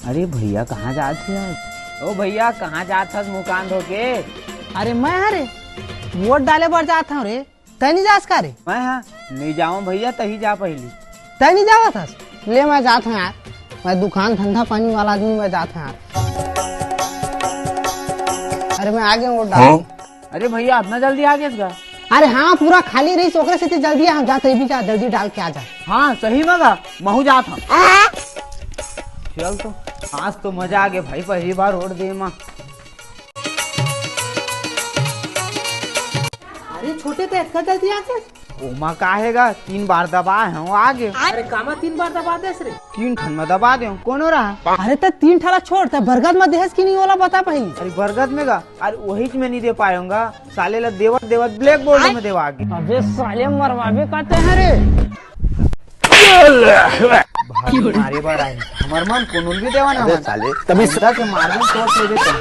अरे भैया कहाँ जाते हैं? ओ भैया कहाँ जात हस मुँह कान धोके? अरे मैं अरे वोट डाले बर जाता हूँ रे। तय नहीं जास का रे? मैं हाँ नहीं जाऊँ भैया, तही जा पहली। तय नहीं जावा था? ले मैं जाता हूँ यार, मैं दुकान धंधा पानी वाला आदमी मैं जाता हूँ यार। अरे मैं आगे वोट डाल। अरे भैया इतना जल्दी आ गए? अरे हाँ पूरा खाली रही ओकरे से जल्दी हम जाते भी जा, जल्दी डाल के आ जा। हाँ सही में महू जात हम। चल तो आज तो मजा आ गया भाई, पहली बार वोट दे माँ। अरे छोटे तो इतना जल्दी आते? ओमा काहेगा 3 बार दबा है आगे। अरे कामा 3 बार दबा दे रे? 3 ठन में दबा दे कौन हो रहा? अरे तो 3 ठाला छोड़, तो बरगद में देहस की नहीं वाला बता पहले। अरे बरगद में गा, अरे वही में नहीं दे पाऊंगा साले ला देवत देवत ब्लैक बोर्ड में देवा आगे। अबे साले मरवावे कहते हैं रे। मारे बार आए हमार मन कोनुल भी देवा ना साले तभी से मार दे तो ले देते।